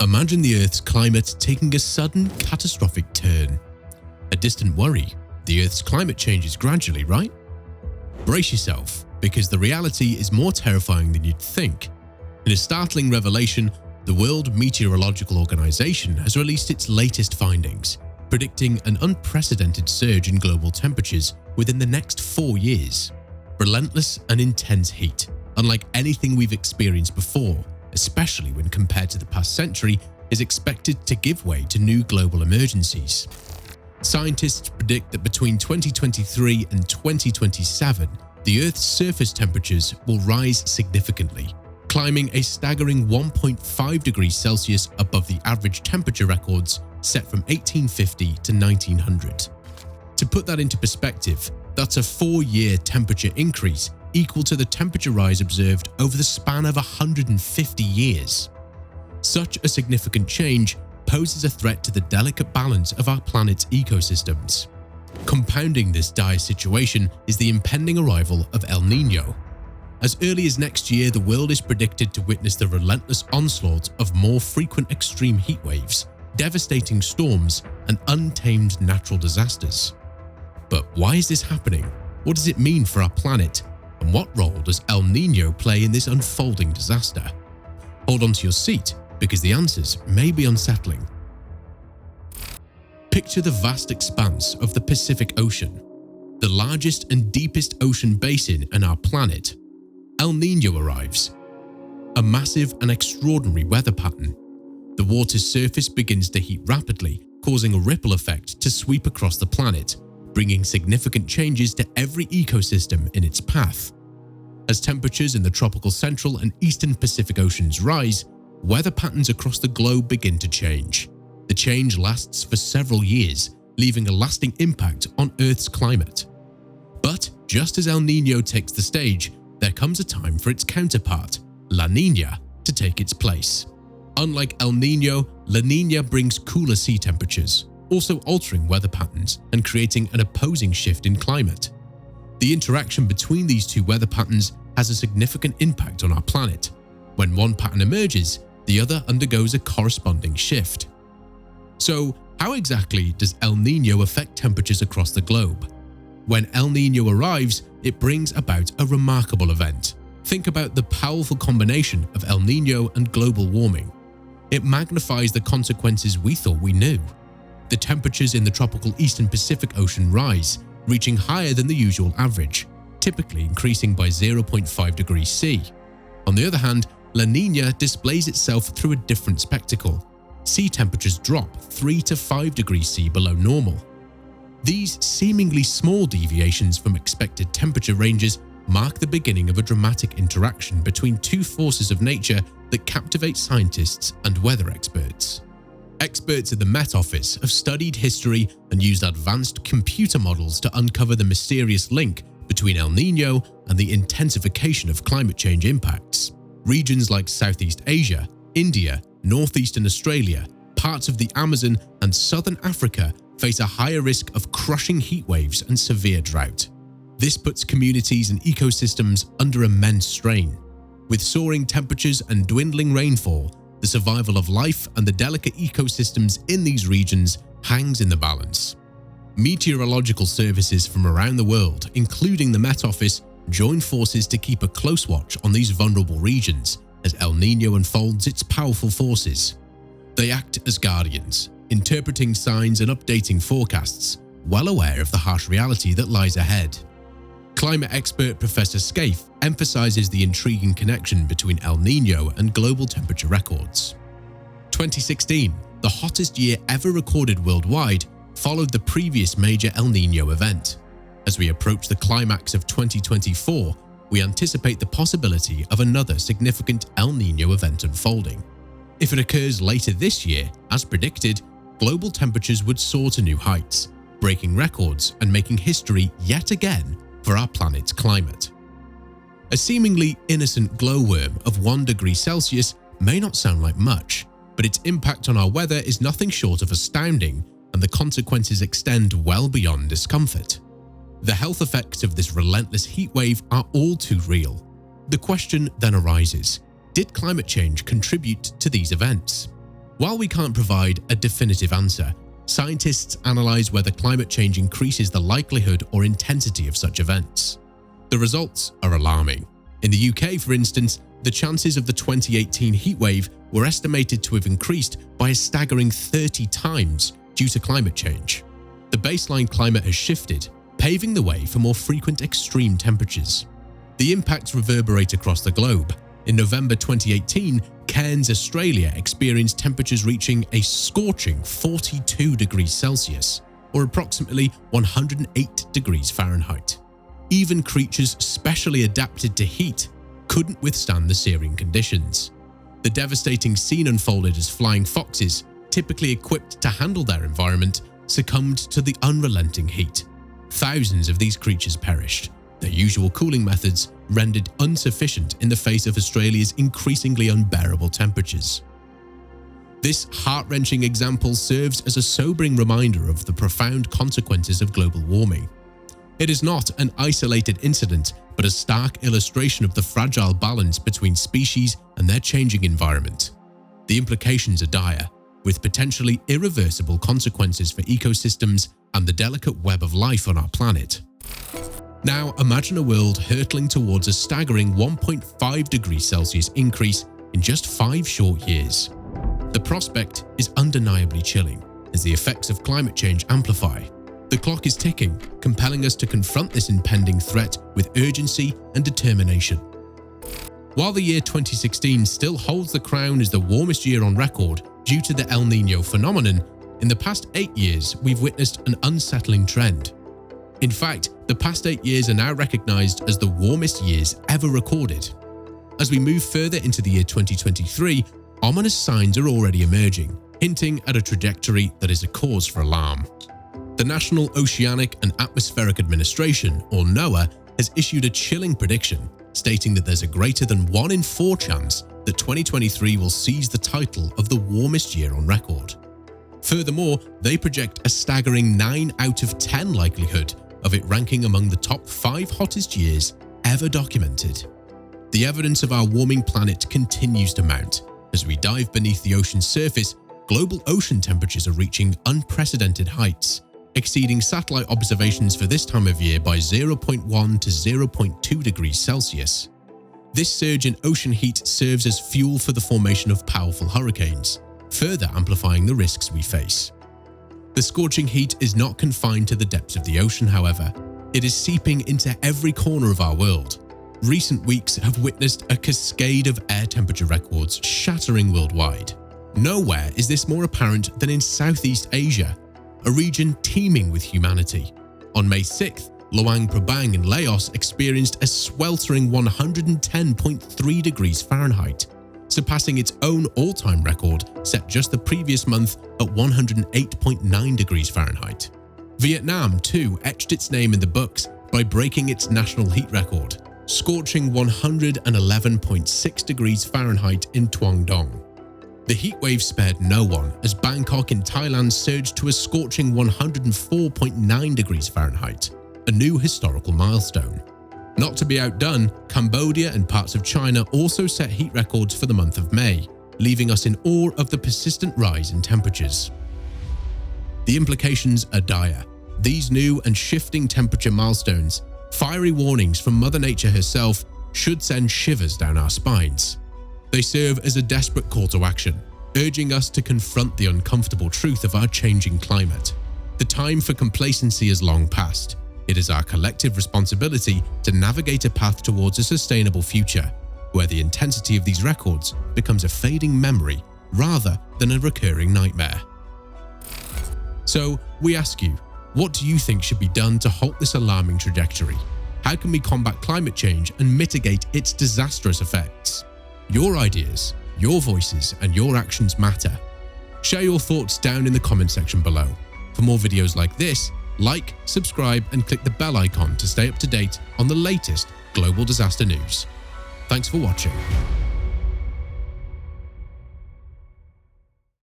Imagine the Earth's climate taking a sudden, catastrophic turn. A distant worry, the Earth's climate changes gradually, right? Brace yourself, because the reality is more terrifying than you'd think. In a startling revelation, the World Meteorological Organization has released its latest findings, predicting an unprecedented surge in global temperatures within the next 4 years. Relentless and intense heat, unlike anything we've experienced before, especially when compared to the past century, is expected to give way to new global emergencies. Scientists predict that between 2023 and 2027, the Earth's surface temperatures will rise significantly, climbing a staggering 1.5 degrees Celsius above the average temperature records set from 1850 to 1900. To put that into perspective, that's a 4-year temperature increase equal to the temperature rise observed over the span of 150 years. Such a significant change poses a threat to the delicate balance of our planet's ecosystems. Compounding this dire situation is the impending arrival of El Niño. As early as next year, the world is predicted to witness the relentless onslaught of more frequent extreme heat waves, devastating storms, and untamed natural disasters. But why is this happening? What does it mean for our planet? And what role does El Niño play in this unfolding disaster? Hold on to your seat, because the answers may be unsettling. Picture the vast expanse of the Pacific Ocean, the largest and deepest ocean basin on our planet. El Niño arrives. A massive and extraordinary weather pattern. The water's surface begins to heat rapidly, causing a ripple effect to sweep across the planet, bringing significant changes to every ecosystem in its path. As temperatures in the tropical central and eastern Pacific Oceans rise, weather patterns across the globe begin to change. The change lasts for several years, leaving a lasting impact on Earth's climate. But just as El Niño takes the stage, there comes a time for its counterpart, La Niña, to take its place. Unlike El Niño, La Niña brings cooler sea temperatures, also altering weather patterns and creating an opposing shift in climate. The interaction between these two weather patterns has a significant impact on our planet. When one pattern emerges, the other undergoes a corresponding shift. So, how exactly does El Niño affect temperatures across the globe? When El Niño arrives, it brings about a remarkable event. Think about the powerful combination of El Niño and global warming. It magnifies the consequences we thought we knew. The temperatures in the tropical eastern Pacific Ocean rise, reaching higher than the usual average, typically increasing by 0.5 degrees C. On the other hand, La Niña displays itself through a different spectacle. Sea temperatures drop 3 to 5 degrees C below normal. These seemingly small deviations from expected temperature ranges mark the beginning of a dramatic interaction between two forces of nature that captivate scientists and weather experts. Experts at the Met Office have studied history and used advanced computer models to uncover the mysterious link between El Niño and the intensification of climate change impacts. Regions like Southeast Asia, India, Northeastern Australia, parts of the Amazon, and Southern Africa face a higher risk of crushing heat waves and severe drought. This puts communities and ecosystems under immense strain. With soaring temperatures and dwindling rainfall, the survival of life and the delicate ecosystems in these regions hangs in the balance. Meteorological services from around the world, including the Met Office, join forces to keep a close watch on these vulnerable regions as El Niño unfolds its powerful forces. They act as guardians, interpreting signs and updating forecasts, well aware of the harsh reality that lies ahead. Climate expert Professor Scaife emphasizes the intriguing connection between El Niño and global temperature records. 2016, the hottest year ever recorded worldwide, followed the previous major El Niño event. As we approach the climax of 2024, we anticipate the possibility of another significant El Niño event unfolding. If it occurs later this year, as predicted, global temperatures would soar to new heights, breaking records and making history yet again for our planet's climate. A seemingly innocent glowworm of 1 degree Celsius may not sound like much, but its impact on our weather is nothing short of astounding, and the consequences extend well beyond discomfort. The health effects of this relentless heat wave are all too real. The question then arises, did climate change contribute to these events? While we can't provide a definitive answer, scientists analyze whether climate change increases the likelihood or intensity of such events. The results are alarming. In the UK, for instance, the chances of the 2018 heatwave were estimated to have increased by a staggering 30 times due to climate change. The baseline climate has shifted, paving the way for more frequent extreme temperatures. The impacts reverberate across the globe. In November 2018, Cairns, Australia experienced temperatures reaching a scorching 42 degrees Celsius, or approximately 108 degrees Fahrenheit. Even creatures specially adapted to heat couldn't withstand the searing conditions. The devastating scene unfolded as flying foxes, typically equipped to handle their environment, succumbed to the unrelenting heat. Thousands of these creatures perished, their usual cooling methods rendered insufficient in the face of Australia's increasingly unbearable temperatures. This heart-wrenching example serves as a sobering reminder of the profound consequences of global warming. It is not an isolated incident, but a stark illustration of the fragile balance between species and their changing environment. The implications are dire, with potentially irreversible consequences for ecosystems and the delicate web of life on our planet. Now imagine a world hurtling towards a staggering 1.5 degrees Celsius increase in just 5 short years. The prospect is undeniably chilling as the effects of climate change amplify. The clock is ticking, compelling us to confront this impending threat with urgency and determination. While the year 2016 still holds the crown as the warmest year on record due to the El Niño phenomenon, in the past 8 years we've witnessed an unsettling trend. In fact, the past 8 years are now recognized as the warmest years ever recorded. As we move further into the year 2023, ominous signs are already emerging, hinting at a trajectory that is a cause for alarm. The National Oceanic and Atmospheric Administration, or NOAA, has issued a chilling prediction, stating that there's a greater than 1 in 4 chance that 2023 will seize the title of the warmest year on record. Furthermore, they project a staggering 9 out of 10 likelihood of it ranking among the top 5 hottest years ever documented. The evidence of our warming planet continues to mount. As we dive beneath the ocean's surface, global ocean temperatures are reaching unprecedented heights, exceeding satellite observations for this time of year by 0.1 to 0.2 degrees Celsius. This surge in ocean heat serves as fuel for the formation of powerful hurricanes, further amplifying the risks we face. The scorching heat is not confined to the depths of the ocean, however. It is seeping into every corner of our world. Recent weeks have witnessed a cascade of air temperature records shattering worldwide. Nowhere is this more apparent than in Southeast Asia, a region teeming with humanity. On May 6th, Luang Prabang in Laos experienced a sweltering 110.3 degrees Fahrenheit, surpassing its own all-time record set just the previous month at 108.9 degrees Fahrenheit. Vietnam, too, etched its name in the books by breaking its national heat record, scorching 111.6 degrees Fahrenheit in Tuang Dong. The heatwave spared no one as Bangkok in Thailand surged to a scorching 104.9 degrees Fahrenheit, a new historical milestone. Not to be outdone, Cambodia and parts of China also set heat records for the month of May, leaving us in awe of the persistent rise in temperatures. The implications are dire. These new and shifting temperature milestones, fiery warnings from Mother Nature herself, should send shivers down our spines. They serve as a desperate call to action, urging us to confront the uncomfortable truth of our changing climate. The time for complacency is long past. It is our collective responsibility to navigate a path towards a sustainable future, where the intensity of these records becomes a fading memory rather than a recurring nightmare. So, we ask you, what do you think should be done to halt this alarming trajectory? How can we combat climate change and mitigate its disastrous effects? Your ideas, your voices, and your actions matter. Share your thoughts down in the comment section below. For more videos like this, like, subscribe, and click the bell icon to stay up to date on the latest global disaster news. Thanks for watching.